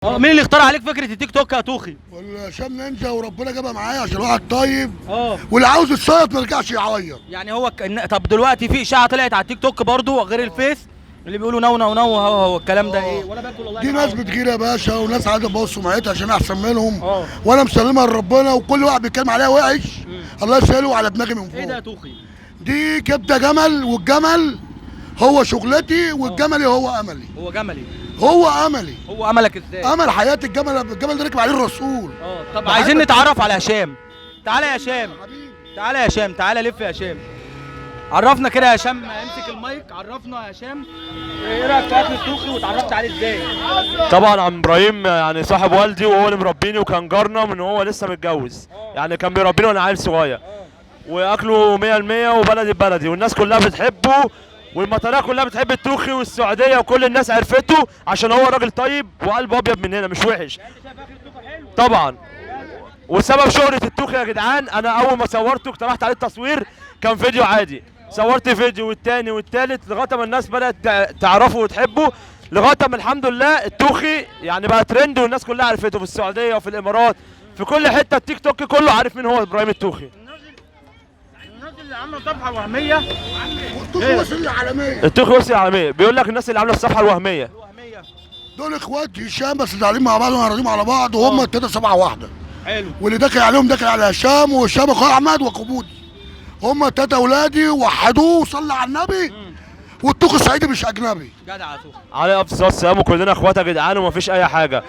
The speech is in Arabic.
مين اللي اخترع عليك فكره التيك توك يا توخي؟ هشام نينجا، وربنا جابها معايا عشان واحد طيب. اه واللي عاوز يتصيط ما يرجعش يعيط. يعني هو طب دلوقتي في اشاعه طلعت على التيك توك برضو غير الفيس اللي بيقولوا نو نو نو هو الكلام ده ايه؟ ولا باكل والله دي ناس بتغير يا باشا، وناس عايزه تبوظ سمعتها عشان احسن منهم. اه وانا مسلمها لربنا، وكل واحد بيتكلم عليها وحش الله يسهله على دماغي من ايه ده يا فوق. توخي؟ دي كبده جمل، والجمل هو شغلتي، والجمل هو املي. هو جملي. هو املي. هو املك ازاي؟ امل حياه الجمل ده ركب عليه الرسول. طب عايزين نتعرف على هشام. تعالى يا هشام، تعالى يا هشام، تعالى لف يا هشام. عرفنا كده يا هشام، امسك المايك عرفنا يا هشام ايه رايك في اكل التوخي واتعرفت عليه ازاي؟ طبعا عم ابراهيم يعني صاحب والدي، وهو اللي مربيني، وكان جارنا من هو لسه متجوز. يعني كان بيربيني وانا عيل صغير. واكله 100% وبلدي بلدي، والناس كلها بتحبه، والمطاريه كلها بتحب التوخي، والسعوديه وكل الناس عرفته عشان هو راجل طيب وقلبه ابيض مننا مش وحش. انت شايف اكل التوخي حلو؟ طبعا. وسبب شهرة التوخي يا جدعان، انا اول ما صورته اقترحت عليه التصوير كان فيديو عادي، صورت فيديو والتاني والتالت لغايه ما الناس بدات تعرفه وتحبه، لغايه ما الحمد لله التوخي يعني بقى ترند، والناس كلها عرفته في السعوديه وفي الامارات، في كل حته التيك توك كله عارف مين هو ابراهيم التوخي. الناس اللي عامله صفحه وهميه الطفل وصل العالميه. التوخي وصل العالميه، بيقول لك الناس اللي عامله الصفحه الوهميه دول اخوات هشام بس زعلانين مع بعض ومعرضين على بعض، وهم التلاته صبعه واحده. حلو. واللي داخل عليهم داخل على هشام، وهشام اخو احمد وكبودي. هم التلاته اولادي وحدوه وصلى على النبي. والتوخي الصعيدي مش اجنبي. جدع يا توخي. عليه افضل الصلاه والسلام، وكلنا اخوات يا جدعان ومفيش اي حاجه.